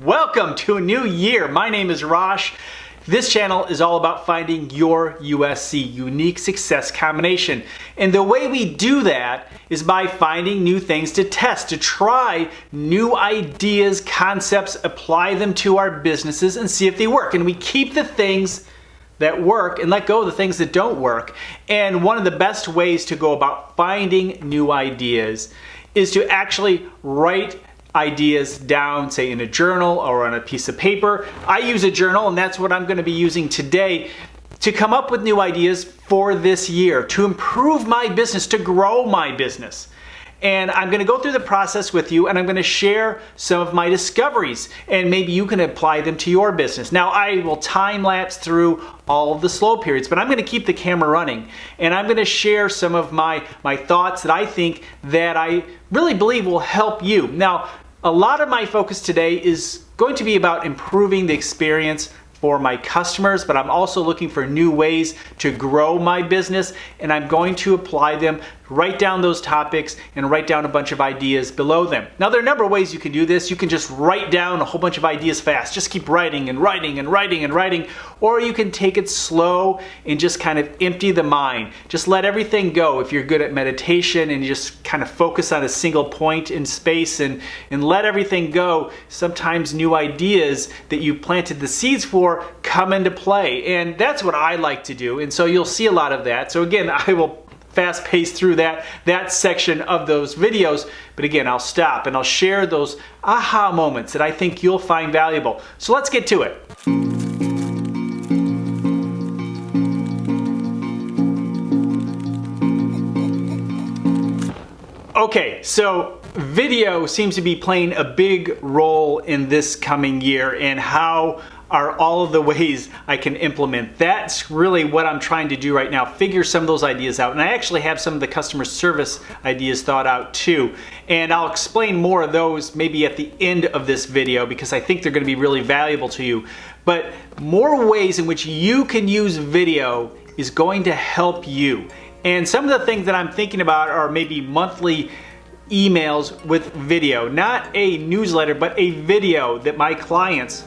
Welcome to a new year. My name is Rosh. This channel is all about finding your USC, unique success combination. And the way we do that is by finding new things to test, to try new ideas, concepts, apply them to our businesses and see if they work. And we keep the things that work and let go of the things that don't work. And one of the best ways to go about finding new ideas is to actually write ideas down, say in a journal or on a piece of paper. I use a journal, and that's what I'm going to be using today to come up with new ideas for this year, to improve my business, to grow my business. And I'm going to go through the process with you, and I'm going to share some of my discoveries, and maybe you can apply them to your business. Now, I will time lapse through all of the slow periods, but I'm going to keep the camera running, and I'm going to share some of my thoughts that I think that I really believe will help you. Now, a lot of my focus today is going to be about improving the experience for my customers, but I'm also looking for new ways to grow my business, and I'm going to apply them, write down those topics, and write down a bunch of ideas below them. Now, there are a number of ways you can do this. You can just write down a whole bunch of ideas fast. Just keep writing and writing and writing and writing. Or you can take it slow and just kind of empty the mind. Just let everything go. If you're good at meditation and you just kind of focus on a single point in space and let everything go, sometimes new ideas that you planted the seeds for come into play. And that's what I like to do. And so you'll see a lot of that. So again, I will fast pace through that section of those videos. But again, I'll stop and I'll share those aha moments that I think you'll find valuable. So let's get to it. Okay, so video seems to be playing a big role in this coming year, and how are all of the ways I can implement. That's really what I'm trying to do right now, figure some of those ideas out. And I actually have some of the customer service ideas thought out too. And I'll explain more of those maybe at the end of this video, because I think they're going to be really valuable to you. But more ways in which you can use video is going to help you. And some of the things that I'm thinking about are maybe monthly emails with video, not a newsletter, but a video that my clients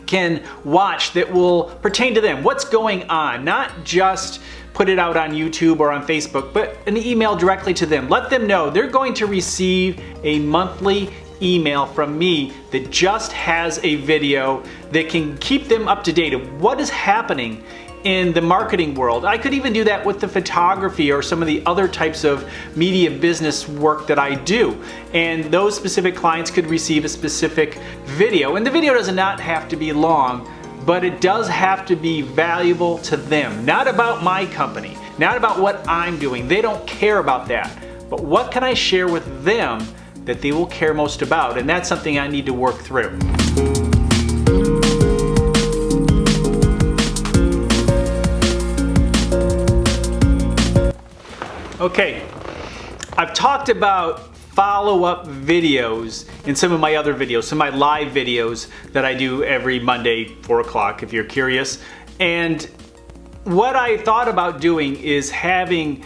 can watch that will pertain to them. What's going on? Not just put it out on YouTube or on Facebook, but an email directly to them. Let them know they're going to receive a monthly email from me that just has a video that can keep them up to date of what is happening in the marketing world. I could even do that with the photography or some of the other types of media business work that I do. And those specific clients could receive a specific video. And the video does not have to be long, but it does have to be valuable to them. Not about my company, not about what I'm doing. They don't care about that. But what can I share with them that they will care most about? And that's something I need to work through. Okay, I've talked about follow-up videos in some of my other videos, some of my live videos that I do every Monday, 4 o'clock, if you're curious. And what I thought about doing is having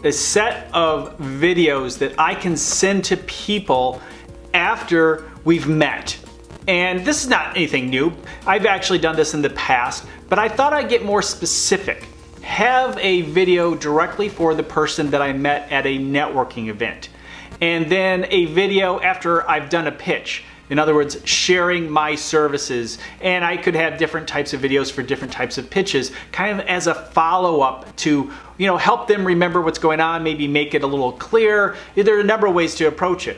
a set of videos that I can send to people after we've met. And this is not anything new. I've actually done this in the past, but I thought I'd get more specific. Have a video directly for the person that I met at a networking event. And then a video after I've done a pitch. In other words, sharing my services. And I could have different types of videos for different types of pitches, kind of as a follow-up to, help them remember what's going on, maybe make it a little clearer. There are a number of ways to approach it.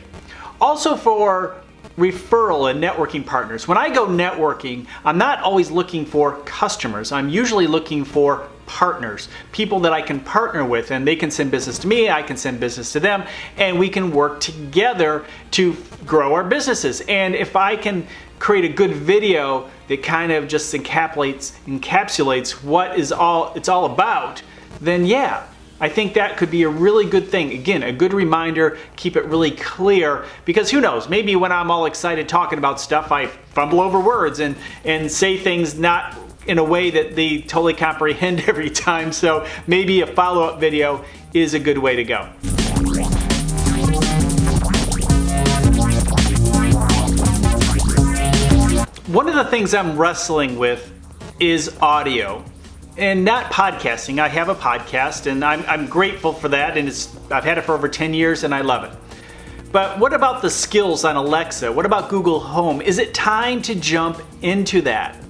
Also for referral and networking partners. When I go networking, I'm not always looking for customers. I'm usually looking for partners, people that I can partner with, and they can send business to me, I can send business to them, and we can work together to grow our businesses. And if I can create a good video that kind of just encapsulates what it's all about, then yeah, I think that could be a really good thing. Again, a good reminder, keep it really clear, because who knows, maybe when I'm all excited talking about stuff, I fumble over words and say things not in a way that they totally comprehend every time. So maybe a follow-up video is a good way to go. One of the things I'm wrestling with is audio. And not podcasting. I have a podcast and I'm grateful for that, and I've had it for over 10 years and I love it. But what about the skills on Alexa? What about Google Home? Is it time to jump into that?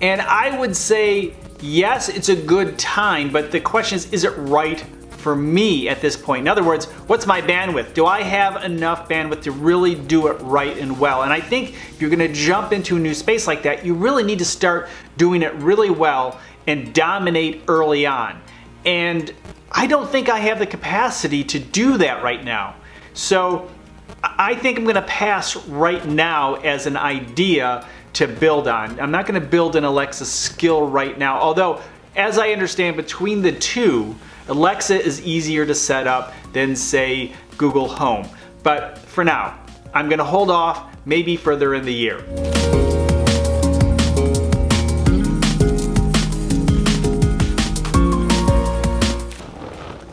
And I would say yes, it's a good time, but the question is it right for me at this point? In other words, what's my bandwidth? Do I have enough bandwidth to really do it right and well? And I think if you're gonna jump into a new space like that, you really need to start doing it really well and dominate early on. And I don't think I have the capacity to do that right now. So I think I'm gonna pass right now as an idea to build on. I'm not gonna build an Alexa skill right now, although as I understand between the two, Alexa is easier to set up than say Google Home. But for now, I'm gonna hold off maybe further in the year.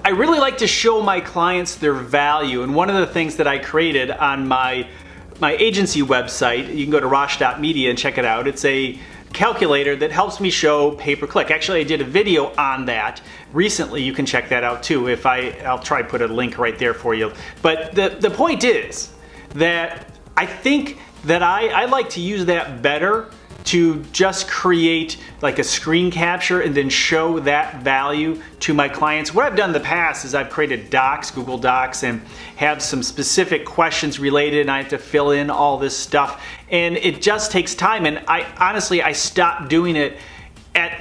I really like to show my clients their value, and one of the things that I created on my agency website, you can go to rosh.media and check it out. It's a calculator that helps me show pay-per-click. Actually, I did a video on that recently. You can check that out too. I'll try to put a link right there for you. But the point is that I think that I like to use that better to just create like a screen capture and then show that value to my clients. What I've done in the past is I've created docs, Google Docs, and have some specific questions related, and I have to fill in all this stuff. And it just takes time, and I stopped doing it at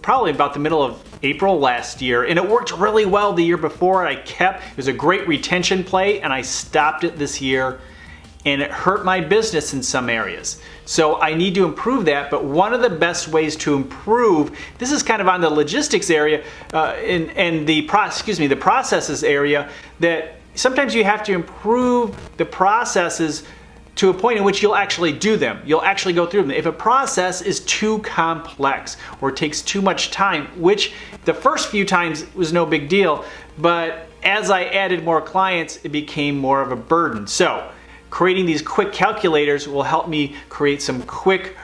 probably about the middle of April last year, and it worked really well the year before. It was a great retention play, and I stopped it this year, and it hurt my business in some areas. So I need to improve that, but one of the best ways to improve, this is kind of on the logistics area and the processes area, that sometimes you have to improve the processes to a point in which you'll actually do them. You'll actually go through them. If a process is too complex or takes too much time, which the first few times was no big deal, but as I added more clients, it became more of a burden. So creating these quick calculators will help me create some quick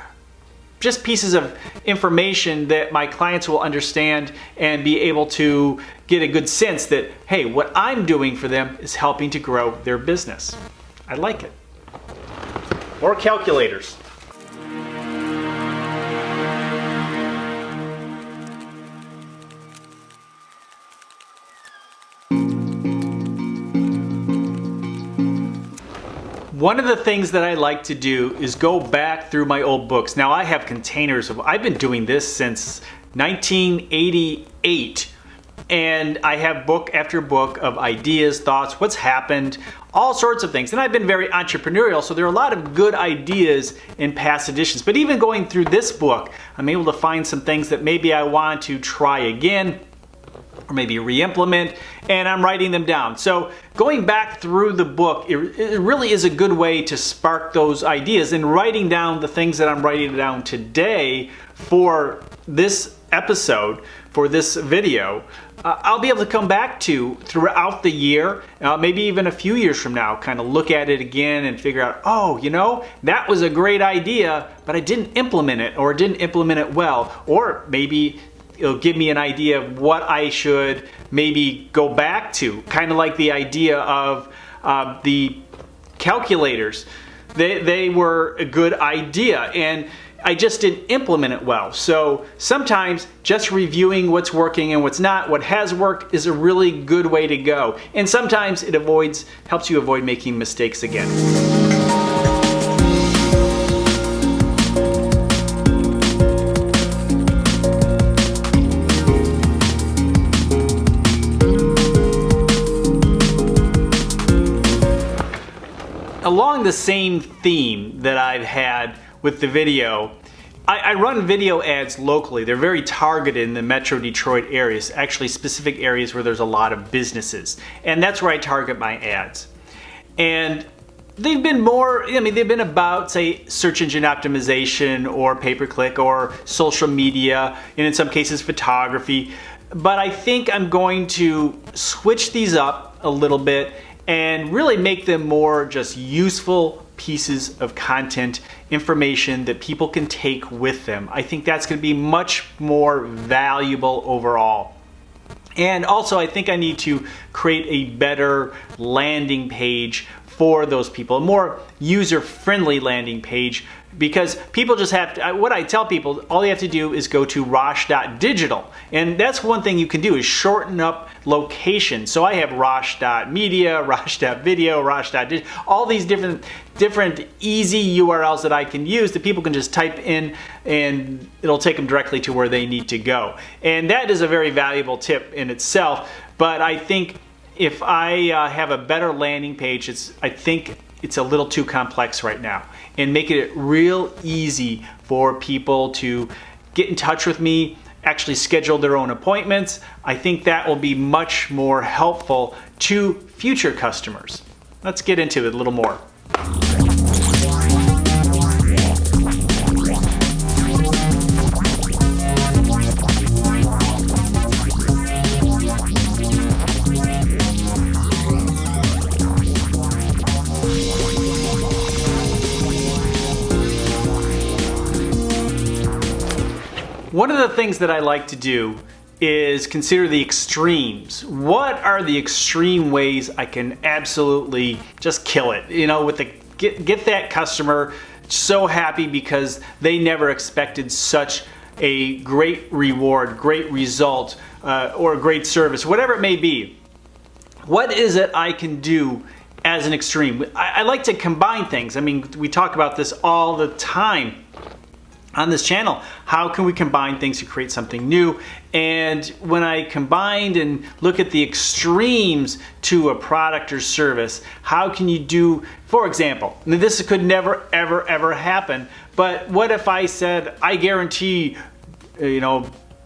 just pieces of information that my clients will understand and be able to get a good sense that, hey, what I'm doing for them is helping to grow their business. I like it. More calculators. One of the things that I like to do is go back through my old books. Now I have containers I've been doing this since 1988. And I have book after book of ideas, thoughts, what's happened, all sorts of things. And I've been very entrepreneurial, so there are a lot of good ideas in past editions. But even going through this book, I'm able to find some things that maybe I want to try again, or maybe re-implement, and I'm writing them down. So going back through the book, it really is a good way to spark those ideas, and writing down the things that I'm writing down today for this episode, for this video, I'll be able to come back to throughout the year, maybe even a few years from now, kind of look at it again and figure out, oh, you know, that was a great idea, but I didn't implement it, or didn't implement it well, or maybe it'll give me an idea of what I should maybe go back to. Kind of like the idea of the calculators. They were a good idea, and I just didn't implement it well. So sometimes just reviewing what's working and what's not, what has worked, is a really good way to go. And sometimes it helps you avoid making mistakes again. Along the same theme that I've had with the video, I run video ads locally. They're very targeted in the Metro Detroit areas, actually specific areas where there's a lot of businesses. And that's where I target my ads. And they've been they've been about, say, search engine optimization or pay-per-click or social media, and in some cases photography. But I think I'm going to switch these up a little bit and really make them more just useful pieces of content, information that people can take with them. I think that's going to be much more valuable overall. And also, I think I need to create a better landing page for those people, a more user-friendly landing page, because people just have to, what I tell people, all you have to do is go to rosh.digital. And that's one thing you can do, is shorten up location. So I have rosh.media, rosh.video, rosh.digital, all these different easy URLs that I can use that people can just type in and it'll take them directly to where they need to go. And that is a very valuable tip in itself, but I think if I have a better landing page, I think it's a little too complex right now, and making it real easy for people to get in touch with me, actually schedule their own appointments. I think that will be much more helpful to future customers. Let's get into it a little more. One of the things that I like to do is consider the extremes. What are the extreme ways I can absolutely just kill it? You know, with get that customer so happy because they never expected such a great reward, great result, or a great service, whatever it may be. What is it I can do as an extreme? I like to combine things. I mean, we talk about this all the time on this channel. How can we combine things to create something new? And when I combined and look at the extremes to a product or service, how can you do, for example, this could never, ever, ever happen, but what if I said, I guarantee,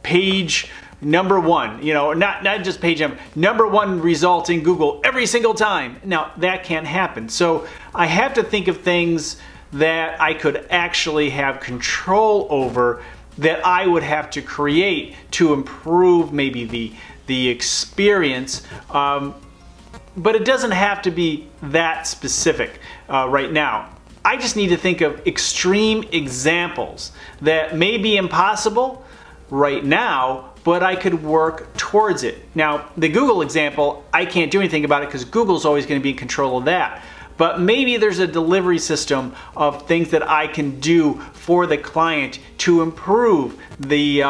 page number one, not just page number one result in Google every single time. Now, that can't happen. So I have to think of things that I could actually have control over, that I would have to create to improve maybe the experience, but it doesn't have to be that specific right now. I just need to think of extreme examples that may be impossible right now, but I could work towards it. Now, the Google example, I can't do anything about it because Google's always going to be in control of that. But maybe there's a delivery system of things that I can do for the client to improve the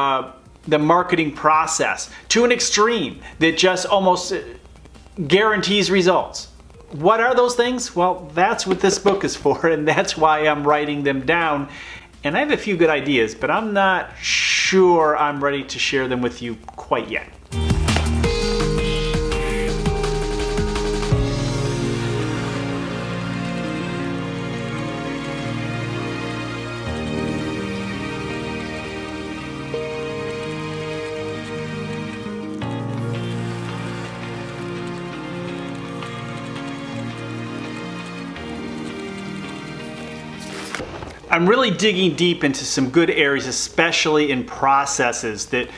marketing process to an extreme that just almost guarantees results. What are those things? Well, that's what this book is for, and that's why I'm writing them down. And I have a few good ideas, but I'm not sure I'm ready to share them with you quite yet. I'm really digging deep into some good areas, especially in processes that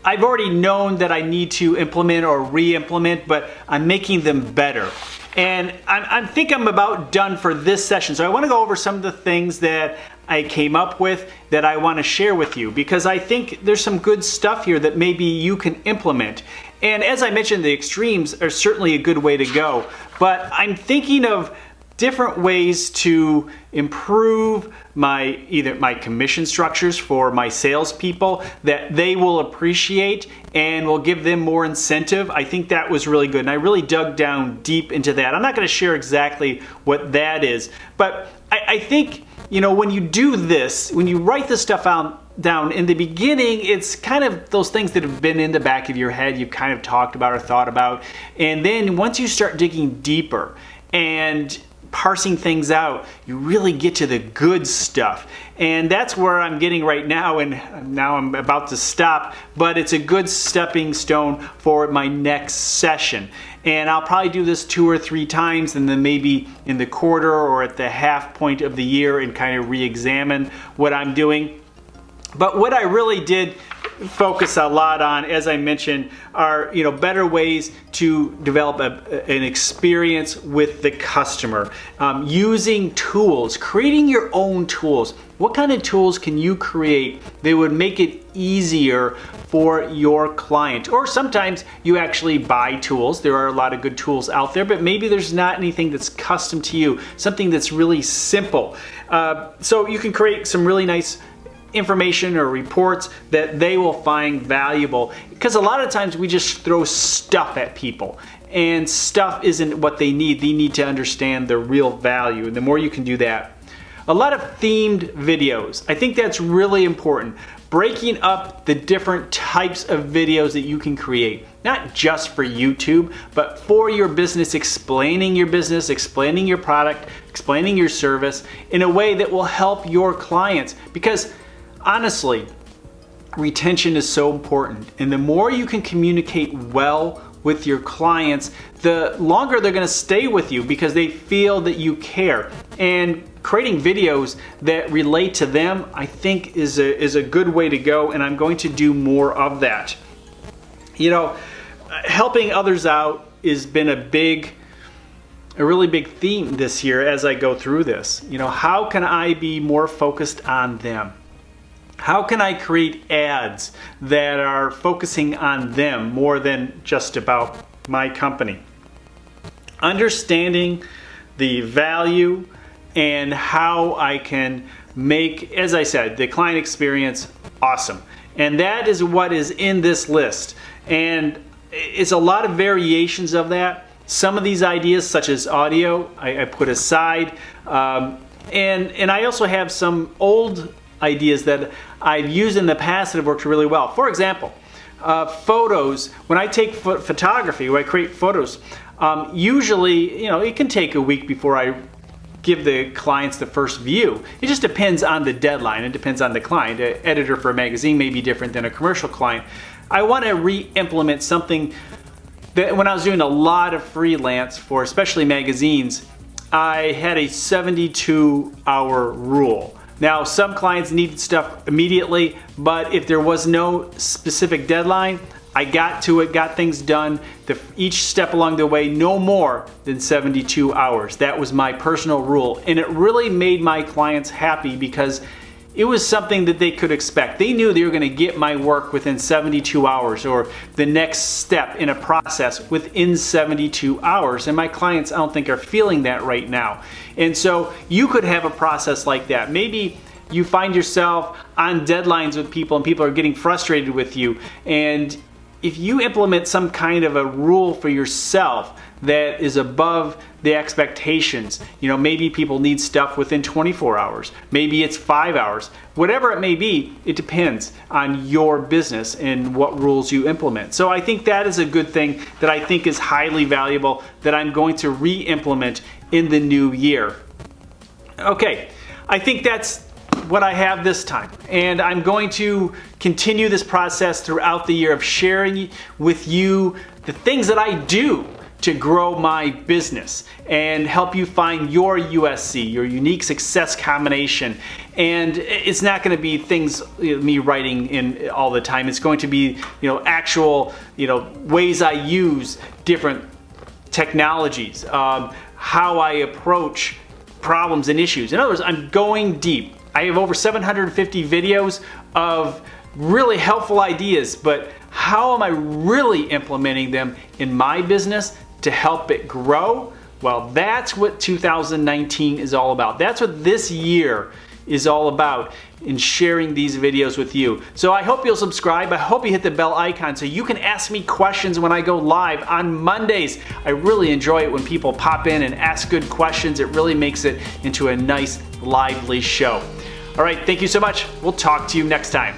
I've already known that I need to implement or re-implement, but I'm making them better. And I think I'm about done for this session. So I want to go over some of the things that I came up with that I want to share with you, because I think there's some good stuff here that maybe you can implement. And as I mentioned, the extremes are certainly a good way to go, but I'm thinking of different ways to improve either my commission structures for my salespeople that they will appreciate and will give them more incentive. I think that was really good, and I really dug down deep into that. I'm not going to share exactly what that is, but I think, when you do this, when you write this stuff down in the beginning, it's kind of those things that have been in the back of your head, you've kind of talked about or thought about, and then once you start digging deeper and parsing things out, you really get to the good stuff. And that's where I'm getting right now, and now I'm about to stop, but it's a good stepping stone for my next session. And I'll probably do this 2 or 3 times, and then maybe in the quarter or at the half point of the year and kind of re-examine what I'm doing. But what I really did focus a lot on, as I mentioned, are better ways to develop an experience with the customer. Using tools, creating your own tools. What kind of tools can you create that would make it easier for your client? Or sometimes you actually buy tools. There are a lot of good tools out there, but maybe there's not anything that's custom to you, something that's really simple. So you can create some really nice information or reports that they will find valuable, because a lot of times we just throw stuff at people, and stuff isn't what they need. They need to understand the real value, and the more you can do that. A lot of themed videos. I think that's really important. Breaking up the different types of videos that you can create, not just for YouTube, but for your business, explaining your product, explaining your service in a way that will help your clients. Because honestly, retention is so important, and the more you can communicate well with your clients, the longer they're going to stay with you because they feel that you care. And creating videos that relate to them, I think, is a good way to go, and I'm going to do more of that. Helping others out has been a really big theme this year as I go through this. How can I be more focused on them? How can I create ads that are focusing on them more than just about my company? Understanding the value and how I can make, as I said, the client experience awesome. And that is what is in this list. And it's a lot of variations of that. Some of these ideas, such as audio, I put aside. And I also have some old ideas that I've used in the past that have worked really well. For example, photos. When I take photography, when I create photos, usually, it can take a week before I give the clients the first view. It just depends on the deadline. It depends on the client. An editor for a magazine may be different than a commercial client. I want to re-implement something that when I was doing a lot of freelance for especially magazines, I had a 72-hour rule. Now, some clients needed stuff immediately, but if there was no specific deadline, I got to it, got things done, each step along the way, no more than 72 hours. That was my personal rule, and it really made my clients happy because it was something that they could expect. They knew they were going to get my work within 72 hours or the next step in a process within 72 hours. And my clients, I don't think, are feeling that right now. And so you could have a process like that. Maybe you find yourself on deadlines with people and people are getting frustrated with you. And if you implement some kind of a rule for yourself that is above the expectations, maybe people need stuff within 24 hours, maybe it's 5 hours, whatever it may be, it depends on your business and what rules you implement. So I think that is a good thing that I think is highly valuable that I'm going to re-implement in the new year. Okay, I think that's what I have this time, and I'm going to continue this process throughout the year of sharing with you the things that I do to grow my business and help you find your USC, your unique success combination. And it's not going to be things me writing in all the time. It's going to be actual ways I use different technologies, how I approach problems and issues. In other words, I'm going deep. I have over 750 videos of really helpful ideas, but how am I really implementing them in my business to help it grow? Well, that's what 2019 is all about. That's what this year is all about, in sharing these videos with you. So I hope you'll subscribe. I hope you hit the bell icon so you can ask me questions when I go live on Mondays. I really enjoy it when people pop in and ask good questions. It really makes it into a nice, lively show. All right, thank you so much. We'll talk to you next time.